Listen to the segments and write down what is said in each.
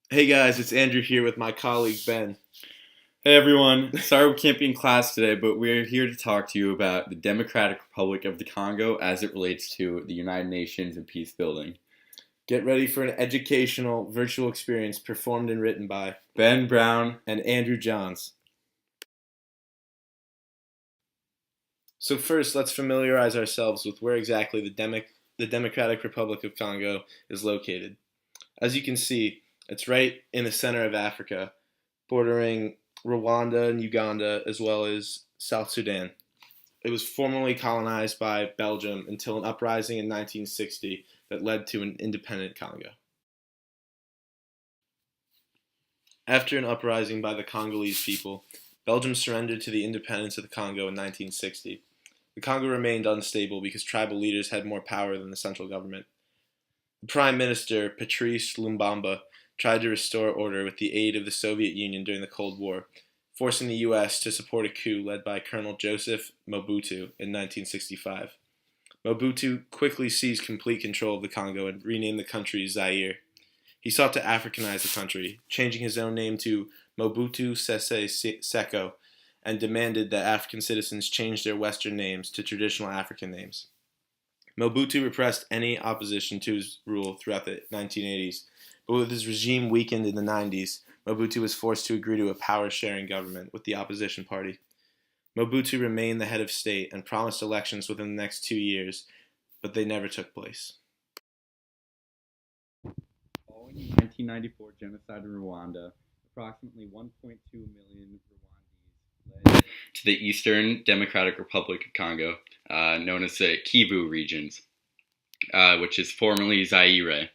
Hey guys, it's Andrew here with my colleague Ben. Hey everyone, sorry we can't be in class today, but we're here to talk to you about the Democratic Republic of the Congo as it relates to the United Nations and peace building. Get ready for an educational virtual experience performed and written by Ben Brown. and Andrew Jahns. So first, let's familiarize ourselves with where exactly the Democratic Republic of Congo is located. As you can see, it's right in the center of Africa, bordering Rwanda and Uganda as well as South Sudan. It was formerly colonized by Belgium until an uprising in 1960 that led to an independent Congo. After an uprising by the Congolese people, Belgium surrendered to the independence of the Congo in 1960. The Congo remained unstable because tribal leaders had more power than the central government. The Prime Minister, Patrice Lumbamba, tried to restore order with the aid of the Soviet Union during the Cold War, forcing the U.S. to support a coup led by Colonel Joseph Mobutu in 1965. Mobutu quickly seized complete control of the Congo and renamed the country Zaire. He sought to Africanize the country, changing his own name to Mobutu Sese Seko, and demanded that African citizens change their Western names to traditional African names. Mobutu repressed any opposition to his rule throughout the 1980s, but with his regime weakened in the 90s, Mobutu was forced to agree to a power-sharing government with the opposition party. Mobutu remained the head of state and promised elections within the next 2 years, but they never took place. Following the 1994 genocide in Rwanda, approximately 1.2 million Rwandese fled to the Eastern Democratic Republic of Congo, known as the Kivu regions, which is formerly Zaire.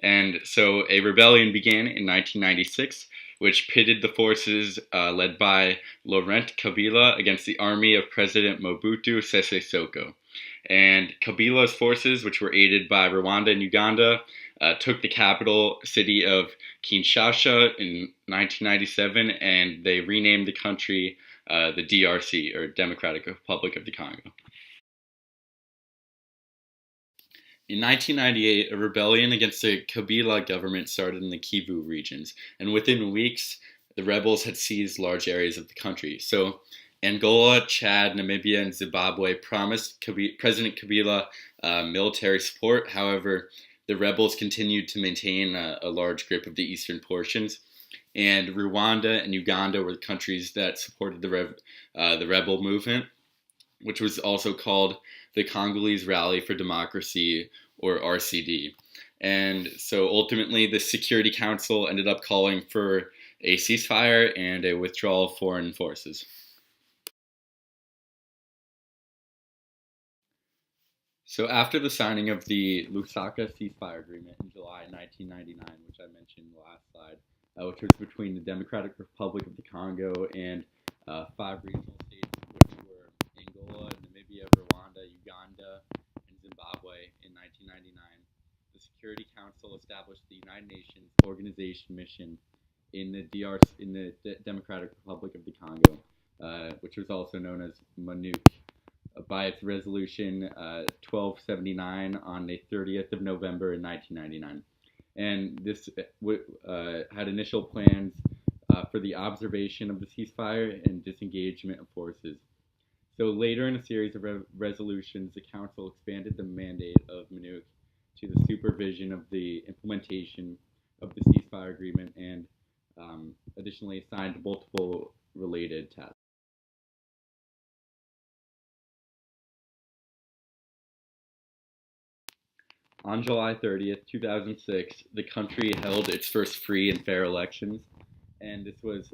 And so a rebellion began in 1996, which pitted the forces led by Laurent Kabila against the army of President Mobutu Sese Seko. And Kabila's forces, which were aided by Rwanda and Uganda, took the capital city of Kinshasa in 1997, and they renamed the country the DRC, or Democratic Republic of the Congo. In 1998, a rebellion against the Kabila government started in the Kivu regions, and within weeks, the rebels had seized large areas of the country. So, Angola, Chad, Namibia, and Zimbabwe promised President Kabila military support. However, the rebels continued to maintain a large grip of the eastern portions, and Rwanda and Uganda were the countries that supported the rebel movement, which was also called the Congolese Rally for Democracy, or RCD. And so ultimately, the Security Council ended up calling for a ceasefire and a withdrawal of foreign forces. So after the signing of the Lusaka ceasefire agreement in July 1999, which I mentioned in the last slide, which was between the Democratic Republic of the Congo and five regional states, which were Angola, Namibia, Rwanda, Uganda, and Zimbabwe in 1999, the Security Council established the United Nations Organization Mission in the Democratic Republic of the Congo, which was also known as MONUC, by its resolution 1279 on the 30th of November in 1999. And this had initial plans for the observation of the ceasefire and disengagement of forces. So later in a series of resolutions, the Council expanded the mandate of MONUC to the supervision of the implementation of the ceasefire agreement and additionally assigned multiple related tasks. On July 30th, 2006, the country held its first free and fair elections, and this was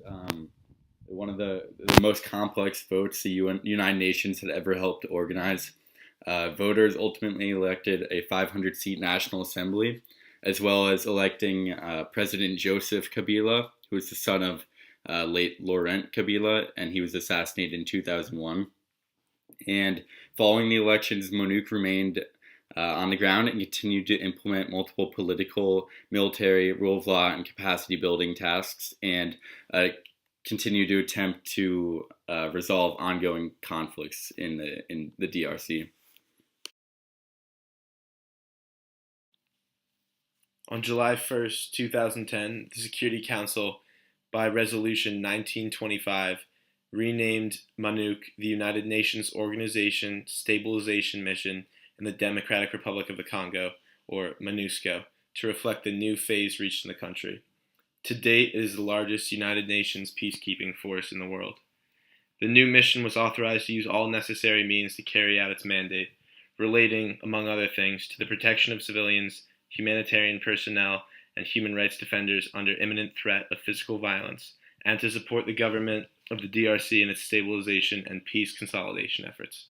one of the most complex votes the United Nations had ever helped organize. Voters ultimately elected a 500-seat National Assembly, as well as electing President Joseph Kabila, who was the son of late Laurent Kabila, and he was assassinated in 2001. And following the elections, MONUC remained on the ground and continued to implement multiple political, military, rule of law, and capacity building tasks, and continue to attempt to resolve ongoing conflicts in the DRC. On July 1st, 2010, the Security Council, by Resolution 1925, renamed MONUC the United Nations Organization Stabilization Mission in the Democratic Republic of the Congo, or MONUSCO, to reflect the new phase reached in the country. To date, it is the largest United Nations peacekeeping force in the world. The new mission was authorized to use all necessary means to carry out its mandate, relating, among other things, to the protection of civilians, humanitarian personnel, and human rights defenders under imminent threat of physical violence, and to support the government of the DRC in its stabilization and peace consolidation efforts.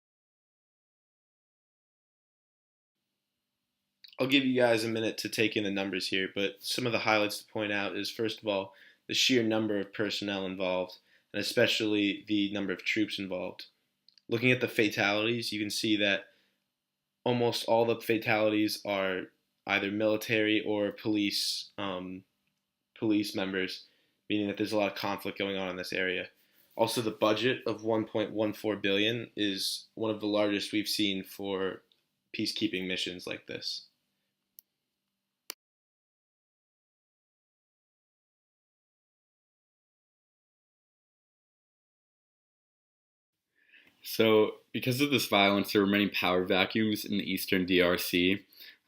I'll give you guys a minute to take in the numbers here, but some of the highlights to point out is, first of all, the sheer number of personnel involved, and especially the number of troops involved. Looking at the fatalities, you can see that almost all the fatalities are either military or police members, meaning that there's a lot of conflict going on in this area. Also, the budget of 1.14 billion is one of the largest we've seen for peacekeeping missions like this. So, because of this violence, there were many power vacuums in the eastern DRC,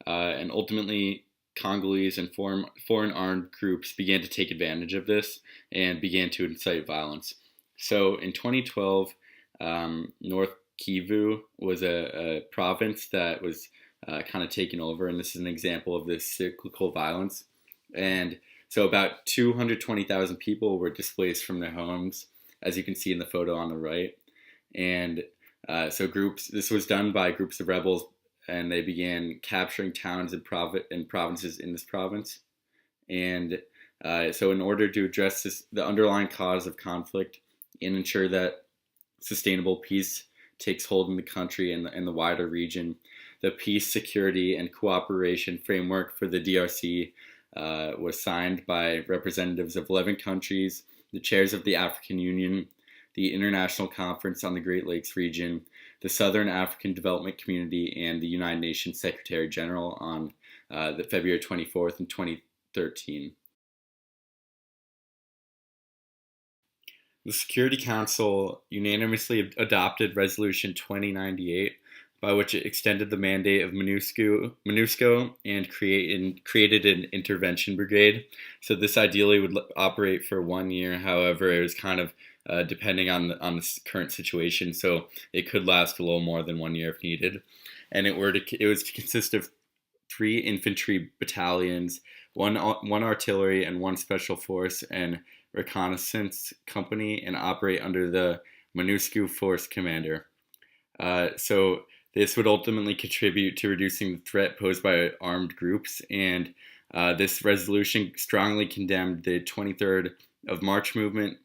and ultimately, Congolese and foreign armed groups began to take advantage of this and began to incite violence. So, in 2012, North Kivu was a province that was kind of taken over, and this is an example of this cyclical violence. And so, about 220,000 people were displaced from their homes, as you can see in the photo on the right. And this was done by groups of rebels, and they began capturing towns and provinces in this province. And so in order to address the underlying cause of conflict and ensure that sustainable peace takes hold in the country and the wider region, the Peace, Security, and Cooperation Framework for the DRC was signed by representatives of 11 countries, the chairs of the African Union, the International Conference on the Great Lakes region, the Southern African Development Community, and the United Nations Secretary General on the February 24th in 2013. The Security Council unanimously adopted Resolution 2098, by which it extended the mandate of MONUSCO and created an intervention brigade. So this ideally would operate for 1 year. However, it was kind of depending on the current situation, so it could last a little more than 1 year if needed. And it was to consist of 3 infantry battalions, one artillery, and 1 special force and reconnaissance company, and operate under the MONUSCO force commander. So this would ultimately contribute to reducing the threat posed by armed groups, and this resolution strongly condemned the 23rd of March movement,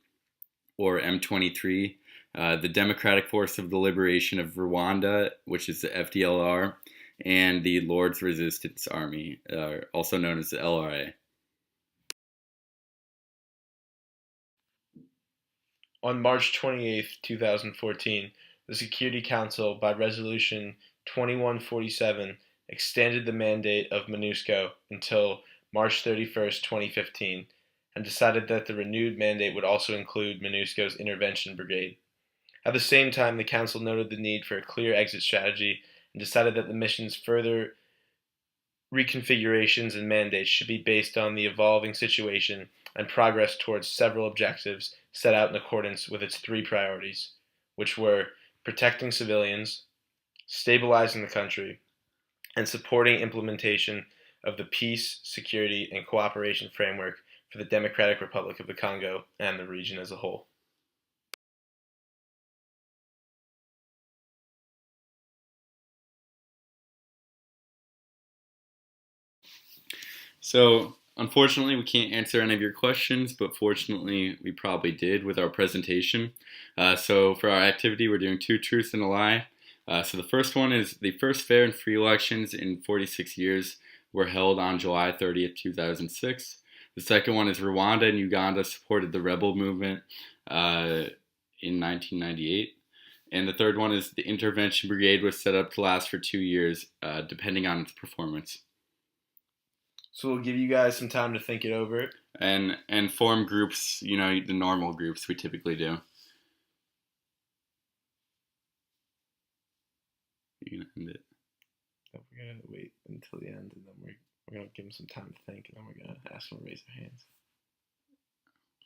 or M23, the Democratic Force of the Liberation of Rwanda, which is the FDLR, and the Lord's Resistance Army, also known as the LRA. On March 28th, 2014, the Security Council, by Resolution 2147, extended the mandate of MONUSCO until March 31st, 2015, and decided that the renewed mandate would also include MONUSCO's intervention brigade. At the same time, the Council noted the need for a clear exit strategy and decided that the mission's further reconfigurations and mandates should be based on the evolving situation and progress towards several objectives set out in accordance with its 3 priorities, which were protecting civilians, stabilizing the country, and supporting implementation of the Peace, Security, and Cooperation Framework for the Democratic Republic of the Congo and the region as a whole. So, unfortunately, we can't answer any of your questions, but fortunately, we probably did with our presentation. So, for our activity, we're doing 2 truths and a lie. So, the first one is the first fair and free elections in 46 years were held on July 30th, 2006. The second one is Rwanda and Uganda supported the rebel movement in 1998. And the third one is the intervention brigade was set up to last for 2 years, depending on its performance. So we'll give you guys some time to think it over. And form groups, the normal groups we typically do. You can end it. We're gonna wait until the end, and then we're gonna give them some time to think, and then we're gonna ask them to raise their hands.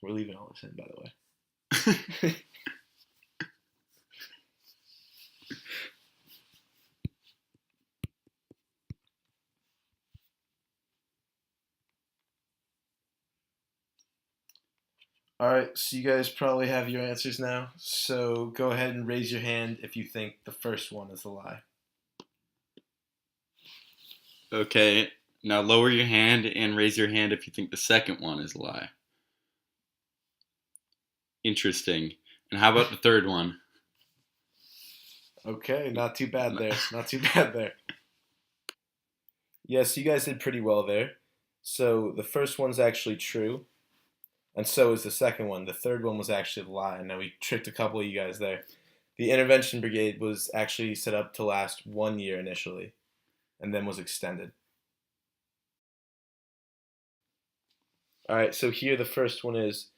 We're leaving all this in, by the way. All right, so you guys probably have your answers now. So go ahead and raise your hand if you think the first one is a lie. Okay, now lower your hand and raise your hand if you think the second one is a lie. Interesting. And how about the third one? Okay, not too bad there. Not too bad there. Yes, you guys did pretty well there. So the first one's actually true, and so is the second one. The third one was actually a lie. Now we tricked a couple of you guys there. The intervention brigade was actually set up to last 1 year initially, and then was extended. All right, so here the first one is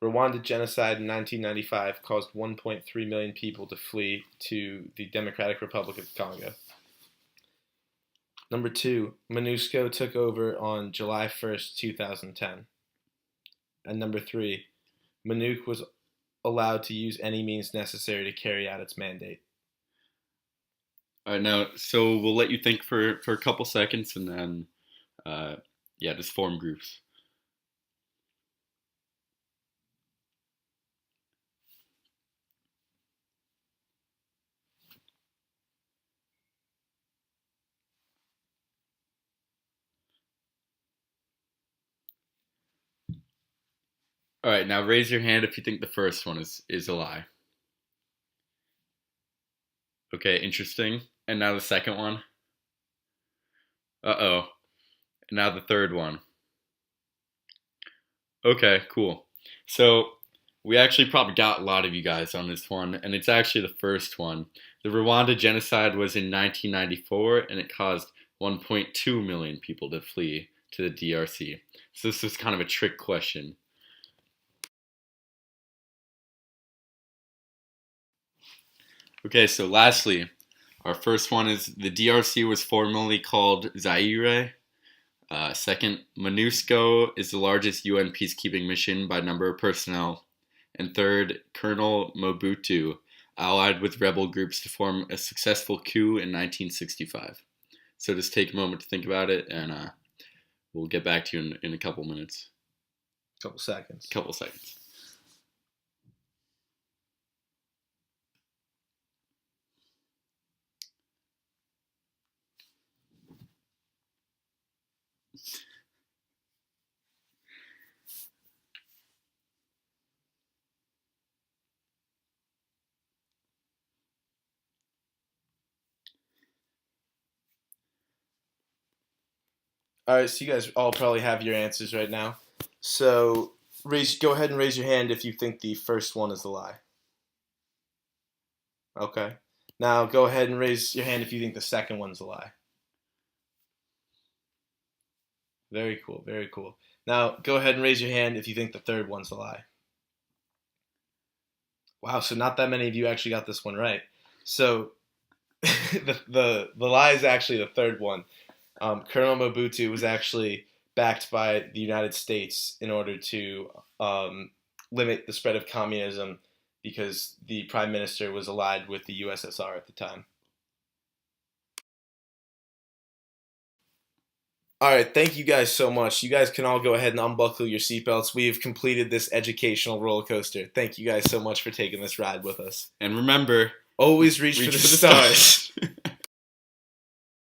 Rwanda genocide in 1995 caused 1.3 million people to flee to the Democratic Republic of Congo. Number 2, MONUSCO took over on July 1st, 2010. And number 3, MONUC was allowed to use any means necessary to carry out its mandate. All right, now, so we'll let you think for a couple seconds, and then, just form groups. All right, now raise your hand if you think the first one is a lie. Okay, interesting. And now the second one. Uh-oh. And now the third one. Okay, cool. So we actually probably got a lot of you guys on this one, and it's actually the first one. The Rwanda genocide was in 1994, and it caused 1.2 million people to flee to the DRC. So this is kind of a trick question. Okay, so lastly, our first one is the DRC was formerly called Zaire. Second, MONUSCO is the largest UN peacekeeping mission by number of personnel. And third, Colonel Mobutu allied with rebel groups to form a successful coup in 1965. So just take a moment to think about it, and we'll get back to you in a couple minutes. Couple seconds. All right, so you guys all probably have your answers right now. So go ahead and raise your hand if you think the first one is a lie. Okay. Now go ahead and raise your hand if you think the second one's a lie. Very cool, very cool. Now go ahead and raise your hand if you think the third one's a lie. Wow, so not that many of you actually got this one right. So the lie is actually the third one. Colonel Mobutu was actually backed by the United States in order to limit the spread of communism because the prime minister was allied with the USSR at the time. All right, thank you guys so much. You guys can all go ahead and unbuckle your seatbelts. We have completed this educational roller coaster. Thank you guys so much for taking this ride with us. And remember, always reach for the stars.